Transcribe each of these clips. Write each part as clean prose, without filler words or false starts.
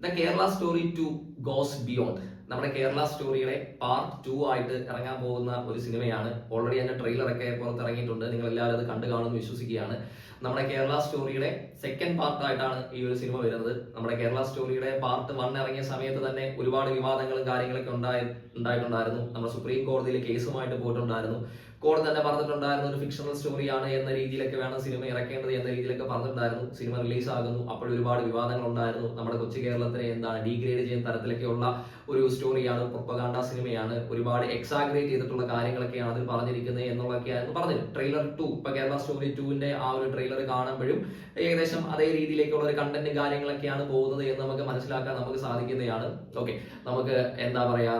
The Kerala story 2 goes beyond. നമ്മുടെ Kerala സ്റ്റോറിയുടെ part 2 ആയിട്ട് ഇറങ്ങാൻ പോകുന്ന ഒരു സിനിമയാണ്. ഓൾറെഡി അതിന്റെ ട്രെയിലറൊക്കെ പുറത്തിറങ്ങിയിട്ടുണ്ട്. നിങ്ങൾ എല്ലാവരും അത് കണ്ടു കാണുമെന്ന് വിശ്വസിക്കുകയാണ്. നമ്മുടെ കേരള സ്റ്റോറിയുടെ സെക്കൻഡ് പാർട്ടായിട്ടാണ് ഈ ഒരു സിനിമ വരുന്നത്. നമ്മുടെ കേരള സ്റ്റോറിയുടെ പാർട്ട് 1 ഇറങ്ങിയ സമയത്ത് തന്നെ ഒരുപാട് വിവാദങ്ങളും കാര്യങ്ങളൊക്കെ ഉണ്ടായിട്ടുണ്ടായിരുന്നു. നമ്മുടെ സുപ്രീം കോടതിയിൽ കേസുമായിട്ട് പോയിട്ടുണ്ടായിരുന്നു. കോടതി തന്നെ പറഞ്ഞിട്ടുണ്ടായിരുന്നു ഒരു ഫിക്ഷണൽ സ്റ്റോറിയാണ് എന്ന രീതിയിലൊക്കെ വേണം സിനിമ ഇറക്കേണ്ടത് എന്ന രീതിയിലൊക്കെ പറഞ്ഞിട്ടുണ്ടായിരുന്നു. സിനിമ റിലീസ് ആകുന്നു, അപ്പോൾ ഒരുപാട് വിവാദങ്ങൾ ഉണ്ടായിരുന്നു. നമ്മുടെ കൊച്ചു കേരളത്തിനെ ഡീഗ്രേഡ് ചെയ്യുന്ന തരത്തിലൊക്കെയുള്ള ഒരു സ്റ്റോറിയാണ്, പ്രൊപ്പഗാണ്ട സിനിമയാണ്, ഒരുപാട് എക്സാഗ്രേറ്റ് ചെയ്തിട്ടുള്ള കാര്യങ്ങളൊക്കെയാണ് അതിൽ പറഞ്ഞിരിക്കുന്നത് എന്നുള്ളതൊക്കെയായിരുന്നു പറഞ്ഞത്. ട്രെയിലർ 2 ഇപ്പൊ കേരള സ്റ്റോറി 2ന്റെ ആ ഒരു ട്രെയിലർ കാണുമ്പോഴും ഏകദേശം അതേ രീതിയിലേക്കുള്ള ഒരു കണ്ടന്റ് കാര്യങ്ങളൊക്കെയാണ് പോകുന്നത് എന്ന് നമുക്ക് മനസ്സിലാക്കാൻ നമുക്ക് സാധിക്കുന്നതാണ്. ഓക്കെ, നമുക്ക്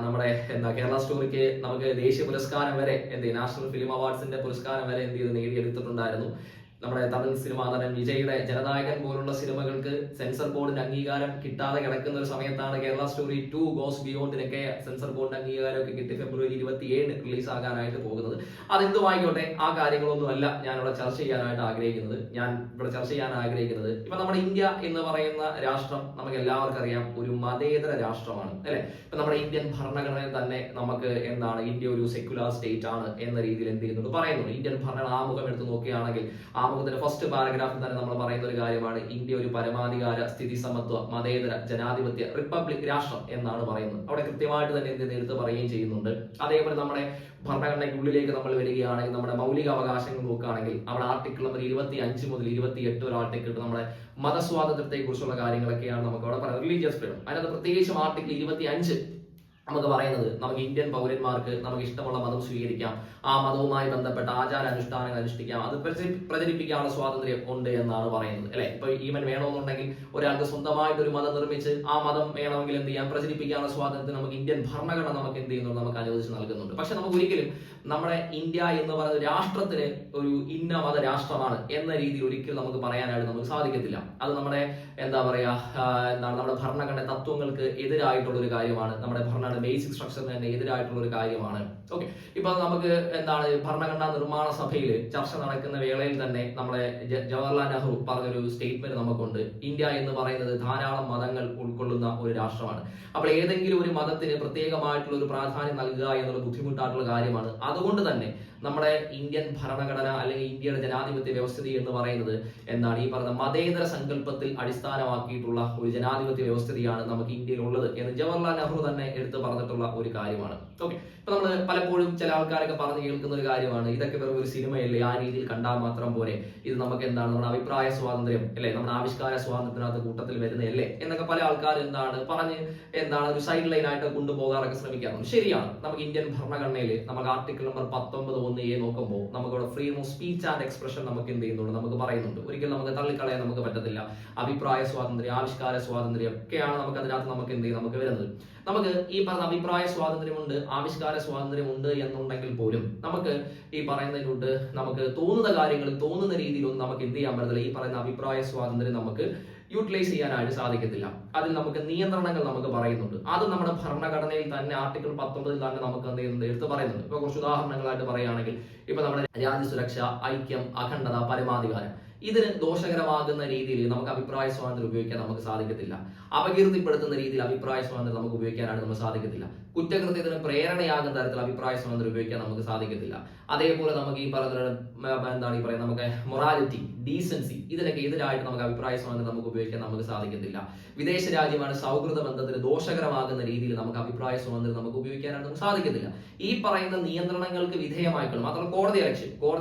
നമ്മുടെ കേരള സ്റ്റോറിക്ക് നമുക്ക് ദേശീയ പുരസ്കാരം വരെ നാഷണൽ ഫിലിം അവാർഡ്സിന്റെ പുരസ്കാരം വരെ നേടിയെടുത്തിട്ടുണ്ടായിരുന്നു. നമ്മുടെ തമിഴ് സിനിമാ നടൻ വിജയുടെ ജനനായകൻ പോലുള്ള സിനിമകൾക്ക് സെൻസർ ബോർഡിന്റെ അംഗീകാരം കിട്ടാതെ കിടക്കുന്ന ഒരു സമയത്താണ് കേരള സ്റ്റോറി 2 ഗോസ് ബിയോണ്ടിനൊക്കെ സെൻസർ ബോർഡിന്റെ അംഗീകാരമൊക്കെ കിട്ടി ഫെബ്രുവരി 27 റിലീസ് ആകാനായിട്ട് പോകുന്നത്. അതെന്തുമായിക്കോട്ടെ, ആ കാര്യങ്ങളൊന്നുമല്ല ഞാനിവിടെ ചർച്ച ചെയ്യാനായിട്ട് ആഗ്രഹിക്കുന്നത്. ഞാൻ ഇവിടെ ചർച്ച ചെയ്യാൻ ആഗ്രഹിക്കുന്നത് ഇപ്പൊ നമ്മുടെ ഇന്ത്യ എന്ന് പറയുന്ന രാഷ്ട്രം നമുക്ക് എല്ലാവർക്കും അറിയാം, ഒരു മതേതര രാഷ്ട്രമാണ് അല്ലെ. ഇപ്പൊ നമ്മുടെ ഇന്ത്യൻ ഭരണഘടനയിൽ തന്നെ നമുക്ക് ഇന്ത്യ ഒരു സെക്യുലർ സ്റ്റേറ്റ് ആണ് എന്ന രീതിയിൽ പറയുന്നുണ്ട്. ഇന്ത്യൻ ഭരണഘടന ആമുഖം എടുത്ത് നോക്കുകയാണെങ്കിൽ ആമുഖത്തിന്റെ ഫസ്റ്റ് പാരഗ്രാഫിൽ തന്നെ നമ്മൾ പറയുന്ന ഒരു കാര്യമാണ് ഇന്ത്യ ഒരു പരമാധികാര സ്ഥിതി സമത്വ മതേതര ജനാധിപത്യ റിപ്പബ്ലിക് രാഷ്ട്രം എന്നാണ് പറയുന്നത്. അവിടെ കൃത്യമായിട്ട് തന്നെ എടുത്ത് പറയുകയും ചെയ്യുന്നുണ്ട്. അതേപോലെ നമ്മുടെ ഭരണഘടനയ്ക്കുള്ളിലേക്ക് നമ്മൾ വരികയാണെങ്കിൽ നമ്മുടെ മൗലിക അവകാശങ്ങൾ നോക്കുകയാണെങ്കിൽ അവിടെ ആർട്ടിക്കിൾ നമ്പർ 25 മുതൽ 28 ഒരു ആർട്ടിക്കിൾ നമ്മുടെ മതസ്വാതന്ത്ര്യത്തെ കുറിച്ചുള്ള കാര്യങ്ങളൊക്കെയാണ് നമുക്ക് അവിടെ പറയുന്നത്. റിലീജിയസ് ഫ്രീഡം, അതിനകത്ത് പ്രത്യേകിച്ചും ആർട്ടിക്കിൾ 25 നമുക്ക് പറയുന്നത് നമുക്ക് ഇന്ത്യൻ പൗരന്മാർക്ക് നമുക്ക് ഇഷ്ടമുള്ള മതം സ്വീകരിക്കാം, ആ മതവുമായി ബന്ധപ്പെട്ട ആചാര അനുഷ്ഠാനങ്ങൾ അനുഷ്ഠിക്കാം, അത് പ്രചരിപ്പിക്കാനുള്ള സ്വാതന്ത്ര്യം ഉണ്ട് എന്നാണ് പറയുന്നത് അല്ലെ. ഇപ്പൊ ഈവൻ വേണമെന്നുണ്ടെങ്കിൽ ഒരാൾക്ക് സ്വന്തമായിട്ട് ഒരു മതം നിർമ്മിച്ച് ആ മതം വേണമെങ്കിൽ പ്രചരിപ്പിക്കാനുള്ള സ്വാതന്ത്ര്യം നമുക്ക് ഇന്ത്യൻ ഭരണഘടന നമുക്ക് നമുക്ക് അനുവദിച്ച് നൽകുന്നുണ്ട്. പക്ഷെ നമുക്ക് ഒരിക്കലും നമ്മുടെ ഇന്ത്യ എന്ന് പറയുന്ന രാഷ്ട്രത്തിന് ഒരു ഇന്ന മത രാഷ്ട്രമാണ് എന്ന രീതിയിൽ ഒരിക്കലും നമുക്ക് പറയാനായിട്ട് നമുക്ക് സാധിക്കത്തില്ല. അത് നമ്മുടെ നമ്മുടെ ഭരണഘടന തത്വങ്ങൾക്ക് എതിരായിട്ടുള്ള ഒരു കാര്യമാണ്, നമ്മുടെ ഭരണഘടന ബേസിക് സ്ട്രക്ചറിന് തന്നെ എതിരായിട്ടുള്ള ഒരു കാര്യമാണ്. ഓക്കെ, ഇപ്പൊ നമുക്ക് ഭരണഘടനാ നിർമ്മാണ സഭയിൽ ചർച്ച നടക്കുന്ന വേളയിൽ തന്നെ നമ്മുടെ ജവഹർലാൽ നെഹ്റു പറഞ്ഞൊരു സ്റ്റേറ്റ്മെന്റ് നമുക്കുണ്ട്. ഇന്ത്യ എന്ന് പറയുന്നത് ധാരാളം മതങ്ങൾ ഉൾക്കൊള്ളുന്ന ഒരു രാഷ്ട്രമാണ്. അപ്പോൾ ഏതെങ്കിലും ഒരു മതത്തിന് പ്രത്യേകമായിട്ടുള്ള ഒരു പ്രാധാന്യം നൽകുക എന്നുള്ള ബുദ്ധിമുട്ടായിട്ടുള്ള കാര്യമാണ്. അതുകൊണ്ട് തന്നെ നമ്മുടെ ഇന്ത്യൻ ഭരണഘടന അല്ലെങ്കിൽ ഇന്ത്യയുടെ ജനാധിപത്യ വ്യവസ്ഥിതി എന്ന് പറയുന്നത് ഈ പറഞ്ഞ മതേതര സങ്കല്പത്തിൽ അടിസ്ഥാനമാക്കിയിട്ടുള്ള ഒരു ജനാധിപത്യ വ്യവസ്ഥിതിയാണ് നമുക്ക് ഇന്ത്യയിൽ ഉള്ളത് എന്ന് ജവഹർലാൽ നെഹ്റു തന്നെ എടുത്തു പറഞ്ഞിട്ടുള്ള ഒരു കാര്യമാണ്. ഓക്കെ, ഇപ്പൊ നമ്മൾ പലപ്പോഴും ചില ആൾക്കാരൊക്കെ പറഞ്ഞു കേൾക്കുന്ന ഒരു കാര്യമാണ്, ഇതൊക്കെ വെറും ഒരു സിനിമയല്ലേ, ആ രീതിയിൽ കണ്ടാൽ മാത്രം പോരെ, ഇത് നമുക്ക് നമ്മുടെ അഭിപ്രായ സ്വാതന്ത്ര്യം അല്ലെ, നമ്മുടെ ആവിഷ്കാര സ്വാതന്ത്ര്യത്തിനകത്ത് കൂട്ടത്തിൽ വരുന്നതല്ലേ എന്നൊക്കെ പല ആൾക്കാർ പറഞ്ഞ് ഒരു സൈഡ് ലൈൻ ആയിട്ട് കൊണ്ടുപോകാറൊക്കെ ശ്രമിക്കാറുണ്ട്. ശരിയാണ്, നമുക്ക് ഇന്ത്യൻ ഭരണഘടനയിൽ നമുക്ക് ആർട്ടിക്കിൾ നമ്പർ 19(1)(a) നോക്കുമ്പോൾ നമുക്കവിടെ freedom of speech and expression നമുക്ക് നമുക്ക് പറയുന്നുണ്ട്. ഒരിക്കലും നമുക്ക് തള്ളിക്കളയാൻ നമുക്ക് പറ്റത്തില്ല. അഭിപ്രായ സ്വാതന്ത്ര്യം, ആവിഷ്കാര സ്വാതന്ത്ര്യം ഒക്കെയാണ് നമുക്ക് അതിനകത്ത് നമുക്ക് വരുന്നത്. നമുക്ക് ഈ പറഞ്ഞ അഭിപ്രായ സ്വാതന്ത്ര്യമുണ്ട്, ആവിഷ്കാര സ്വാതന്ത്ര്യമുണ്ട് എന്നുണ്ടെങ്കിൽ പോലും നമുക്ക് ഈ പറയുന്നതിനോട്ട് നമുക്ക് തോന്നുന്ന കാര്യങ്ങൾ തോന്നുന്ന രീതിയിലൊന്നും നമുക്ക് ചെയ്യാൻ പറ്റത്തില്ല. ഈ പറയുന്ന അഭിപ്രായ സ്വാതന്ത്ര്യം നമുക്ക് യൂട്ടിലൈസ് ചെയ്യാനായിട്ട് സാധിക്കത്തില്ല. അതിൽ നമുക്ക് നിയന്ത്രണങ്ങൾ നമുക്ക് പറയുന്നുണ്ട്. അത് നമ്മുടെ ഭരണഘടനയിൽ തന്നെ ആർട്ടിക്കിൾ 19 തന്നെ നമുക്ക് എടുത്ത് പറയുന്നുണ്ട്. ഇപ്പൊ കുറച്ച് ഉദാഹരണങ്ങളായിട്ട് പറയുകയാണെങ്കിൽ ഇപ്പൊ നമ്മുടെ രാജ്യസുരക്ഷ, ഐക്യം, അഖണ്ഡത, പരമാധികാരം, ഇതിന് ദോഷകരമാകുന്ന രീതിയിൽ നമുക്ക് അഭിപ്രായ സ്വാതന്ത്ര്യം ഉപയോഗിക്കാൻ നമുക്ക് സാധിക്കത്തില്ല. അപകീർത്തിപ്പെടുത്തുന്ന രീതിയിൽ അഭിപ്രായ സ്വാതന്ത്ര്യം നമുക്ക് ഉപയോഗിക്കാനായിട്ട് നമുക്ക് സാധിക്കത്തില്ല. കുറ്റകൃത്യത്തിന് പ്രേരണയാകുന്ന തരത്തിൽ അഭിപ്രായ സ്വാതന്ത്ര്യം ഉപയോഗിക്കാൻ നമുക്ക് സാധിക്കത്തില്ല. അതേപോലെ നമുക്ക് ഈ പറയുന്ന നമുക്ക് മൊറാലിറ്റി, ഡീസൻസി, ഇതിനൊക്കെ എതിരായിട്ട് നമുക്ക് അഭിപ്രായ സ്വാതന്ത്ര്യം നമുക്ക് ഉപയോഗിക്കാൻ നമുക്ക് സാധിക്കത്തില്ല. വിദേശ രാജ്യമാണ് സൗഹൃദ ബന്ധത്തിന് ദോഷകരമാകുന്ന രീതിയിൽ നമുക്ക് അഭിപ്രായ സ്വാതന്ത്ര്യം നമുക്ക് ഉപയോഗിക്കാനായിട്ട് നമുക്ക് സാധിക്കത്തില്ല. ഈ പറയുന്ന നിയന്ത്രണങ്ങൾക്ക് വിധേയമായിക്കൊണ്ട് മാത്രം കോടതി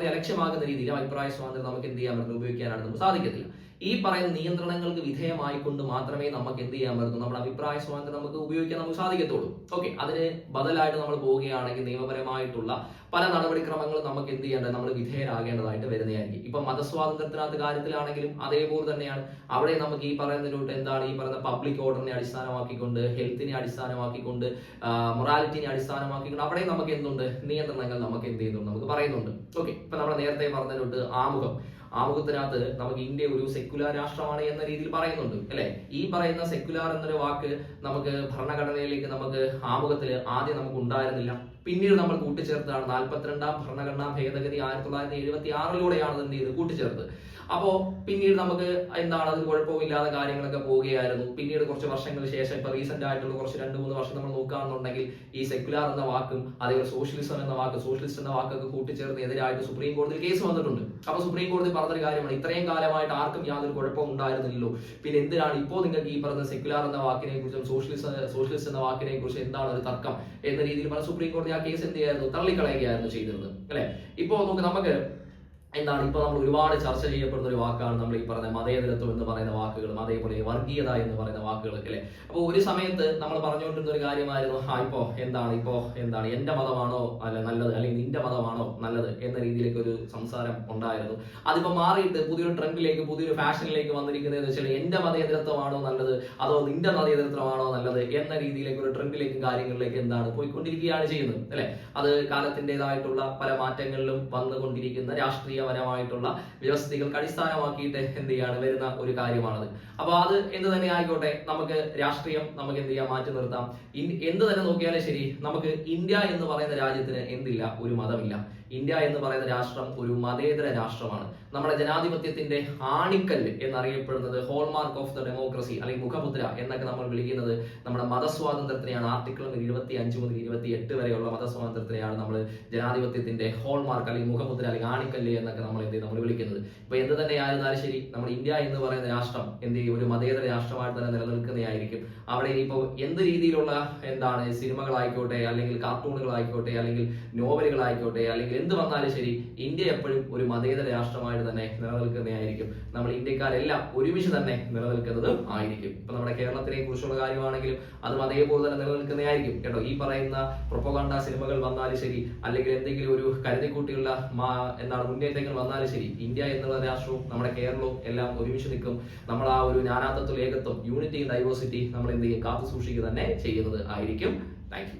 അലക്ഷ്യമാകുന്ന രീതിയിൽ അഭിപ്രായ സ്വാതന്ത്ര്യം നമുക്ക് ഉപയോഗിക്കാനായിട്ട് നമുക്ക് സാധിക്കത്തില്ല. ഈ പറയുന്ന നിയന്ത്രണങ്ങൾക്ക് വിധേയമായിക്കൊണ്ട് മാത്രമേ നമുക്ക് നമ്മുടെ അഭിപ്രായ സ്വാതന്ത്ര്യം നമുക്ക് ഉപയോഗിക്കാൻ നമുക്ക് സാധിക്കത്തുള്ളൂ. ഓക്കെ, അതിന് ബദലായിട്ട് നമ്മൾ പോവുകയാണെങ്കിൽ നിയമപരമായിട്ടുള്ള പല നടപടിക്രമങ്ങളും നമുക്ക് നമ്മൾ വിധേയരാകേണ്ടതായിട്ട് വരുന്നതായിരിക്കും. ഇപ്പൊ മതസ്വാതന്ത്ര്യത്തിനകത്ത് കാര്യത്തിലാണെങ്കിലും അതേപോലെ തന്നെയാണ്. അവിടെ നമുക്ക് ഈ പറയുന്ന പബ്ലിക് ഓർഡറിനെ അടിസ്ഥാനമാക്കിക്കൊണ്ട്, ഹെൽത്തിനെ അടിസ്ഥാനമാക്കിക്കൊണ്ട്, മൊറാലിറ്റിനെ അടിസ്ഥാനമാക്കിക്കൊണ്ട് അവിടെ നമുക്ക് നിയന്ത്രണങ്ങൾ നമുക്ക് നമുക്ക് പറയുന്നുണ്ട്. ഓക്കെ, ഇപ്പൊ നമ്മൾ നേരത്തെ പറഞ്ഞതിലോട്ട് ആമുഖത്തിനകത്ത് നമുക്ക് ഇന്ത്യ ഒരു സെക്യുലർ രാഷ്ട്രമാണ് എന്ന രീതിയിൽ പറയുന്നുണ്ട് അല്ലെ. ഈ പറയുന്ന സെക്യുലർ എന്നൊരു വാക്ക് നമുക്ക് ഭരണഘടനയിലേക്ക് നമുക്ക് ആമുഖത്തിൽ ആദ്യം നമുക്ക് ഉണ്ടായിരുന്നില്ല. പിന്നീട് നമ്മൾ കൂട്ടിച്ചേർത്തതാണ് 42ാം ഭരണഘടനാ ഭേദഗതി 1976-ലൂടെയാണ് കൂട്ടിച്ചേർത്തത്. അപ്പോൾ പിന്നീട് നമുക്ക് എന്താണ് അതിൽ കുഴപ്പമില്ലാതെ കാര്യങ്ങളൊക്കെ പോവുകയായിരുന്നു. പിന്നീട് കുറച്ച് വർഷങ്ങൾക്ക് ശേഷം ഇപ്പൊ റീസെന്റ് ആയിട്ടുള്ള കുറച്ച് 2-3 വർഷം നമ്മൾ നോക്കുകയാണെന്നുണ്ടെങ്കിൽ ഈ സെക്യുലർ എന്ന വാക്കും അതേപോലെ സോഷ്യലിസം എന്ന വാക്ക്, സോഷ്യലിസ്റ്റ് എന്ന വാക്കൊക്കെ കൂട്ടിച്ചേർന്ന് എതിരായിട്ട് സുപ്രീം കോടതിയിൽ കേസ് വന്നിട്ടുണ്ട്. അപ്പൊ സുപ്രീം കോടതി പറഞ്ഞൊരു കാര്യമാണ്, ഇത്രയും കാലമായിട്ട് ആർക്കും യാതൊരു കുഴപ്പവും ഉണ്ടായിരുന്നില്ലല്ലോ, പിന്നെ എന്തിനാണ് ഇപ്പോൾ നിങ്ങൾക്ക് ഈ പറഞ്ഞ സെക്യുലർ എന്ന വാക്കിനെ കുറിച്ചും സോഷ്യലിസ്റ്റ് എന്ന വാക്കിനെ കുറിച്ച് എന്താണ് ഒരു തർക്കം എന്ന രീതിയിൽ പറഞ്ഞ സുപ്രീം കോടതി ആ കേസ് എന്ത് ചെയ്യായിരുന്നു, തള്ളിക്കളയുകയായിരുന്നു ചെയ്തിരുന്നത് അല്ലെ. ഇപ്പോ നമുക്ക് എന്താണ് ഇപ്പൊ നമ്മൾ ഒരുപാട് ചർച്ച ചെയ്യപ്പെടുന്ന ഒരു വാക്കാണ് നമ്മൾ ഈ പറയുന്ന മതേതരത്വം എന്ന് പറയുന്ന വാക്കുകളും അതേപോലെ വർഗീയത എന്ന് പറയുന്ന വാക്കുകളൊക്കെ അല്ലെ. അപ്പോൾ ഒരു സമയത്ത് നമ്മൾ പറഞ്ഞുകൊണ്ടിരുന്ന ഒരു കാര്യമായിരുന്നു, ഇപ്പോ എന്താണ് എന്റെ മതമാണോ അല്ല നല്ലത്, അല്ലെങ്കിൽ നിന്റെ മതമാണോ നല്ലത് എന്ന രീതിയിലേക്ക് ഒരു സംസാരം ഉണ്ടായിരുന്നു. അതിപ്പോ മാറിയിട്ട് പുതിയൊരു ട്രെൻഡിലേക്ക്, പുതിയൊരു ഫാഷനിലേക്ക് വന്നിരിക്കുന്നതെന്ന് വെച്ചാൽ എന്റെ മതേതരത്വമാണോ നല്ലത് അതോ നിന്റെ മതേതരത്വമാണോ നല്ലത് എന്ന രീതിയിലേക്ക് ഒരു ട്രെൻഡിലേക്കും കാര്യങ്ങളിലേക്ക് എന്താണ് പോയിക്കൊണ്ടിരിക്കുകയാണ് ചെയ്യുന്നത് അല്ലെ. അത് കാലത്തിൻ്റെതായിട്ടുള്ള പല മാറ്റങ്ങളിലും വന്നുകൊണ്ടിരിക്കുന്ന രാഷ്ട്രീയപരമായിട്ടുള്ള വ്യവസ്ഥകൾക്ക് അടിസ്ഥാനമാക്കിയിട്ട് എന്ത് ചെയ്യാണ് വരുന്ന ഒരു കാര്യമാണത്. അപ്പൊ അത് എന്ത് തന്നെ ആയിക്കോട്ടെ, നമുക്ക് രാഷ്ട്രീയം നമുക്ക് എന്ത് ചെയ്യാം, മാറ്റി നിർത്താം. എന്ത് തന്നെ നോക്കിയാലും ശരി, നമുക്ക് ഇന്ത്യ എന്ന് പറയുന്ന രാജ്യത്തിന് എന്തില്ല, ഒരു മതമില്ല. ഇന്ത്യ എന്ന് പറയുന്ന രാഷ്ട്രം ഒരു മതേതര രാഷ്ട്രമാണ്. നമ്മുടെ ജനാധിപത്യത്തിന്റെ ആണിക്കല്ല് എന്നറിയപ്പെടുന്നത്, ഹോൾമാർക്ക് ഓഫ് ദ ഡെമോക്രസി അല്ലെങ്കിൽ മുഖമുദ്ര എന്നൊക്കെ നമ്മൾ വിളിക്കുന്നത് നമ്മുടെ മതസ്വാതന്ത്ര്യത്തിനെയാണ്. ആർട്ടിക്കിൾ 25 മുതൽ 28 വരെയുള്ള മതസ്വാതന്ത്ര്യത്തിനെയാണ് നമ്മൾ ജനാധിപത്യത്തിന്റെ ഹോൾമാർക്ക് അല്ലെങ്കിൽ മുഖമുദ്ര അല്ലെങ്കിൽ ആണിക്കല്ല് എന്നൊക്കെ നമ്മൾ വിളിക്കുന്നത്. ഇപ്പൊ എന്ത് തന്നെ ആയിരുന്നാലും ശരി, നമ്മുടെ ഇന്ത്യ എന്ന് പറയുന്ന രാഷ്ട്രം എന്ത് ചെയ്യും, ഒരു മതേതര രാഷ്ട്രമായിട്ട് തന്നെ നിലനിൽക്കുന്നതായിരിക്കും. അവിടെ ഇനിയിപ്പോ എന്ത് രീതിയിലുള്ള എന്താണ് സിനിമകളായിക്കോട്ടെ, അല്ലെങ്കിൽ കാർട്ടൂണുകളായിക്കോട്ടെ, അല്ലെങ്കിൽ നോവലുകളായിക്കോട്ടെ, അല്ലെങ്കിൽ എന്ത് വന്നാലും ശരി, ഇന്ത്യ എപ്പോഴും ഒരു മതേതര രാഷ്ട്രമായിട്ട് തന്നെ നിലനിൽക്കുന്നതായിരിക്കും. നമ്മൾ ഇന്ത്യക്കാരെല്ലാം ഒരുമിച്ച് തന്നെ നിലനിൽക്കുന്നത് ആയിരിക്കും. ഇപ്പൊ നമ്മുടെ കേരളത്തിനെ കുറിച്ചുള്ള കാര്യമാണെങ്കിലും അതും അതേപോലെ തന്നെ നിലനിൽക്കുന്നതായിരിക്കും കേട്ടോ. ഈ പറയുന്ന പ്രൊപ്പഗാണ്ട സിനിമകൾ വന്നാലും ശരി, അല്ലെങ്കിൽ എന്തെങ്കിലും ഒരു കരുതിക്കൂട്ടിയുള്ള എന്താണ് മുന്നേറ്റങ്ങൾ വന്നാലും ശരി, ഇന്ത്യ എന്നുള്ള രാഷ്ട്രവും നമ്മുടെ കേരളവും എല്ലാം ഒരുമിച്ച് നിൽക്കും. നമ്മൾ ആ ഒരു നാനാത്വത്തിൽ ഏകത്വം, യൂണിറ്റി ഡൈവേഴ്സിറ്റി നമ്മൾ എന്ത് ചെയ്യും, കാത്തു സൂക്ഷിക്കുക തന്നെ ചെയ്യുന്നത് ആയിരിക്കും. Thank you.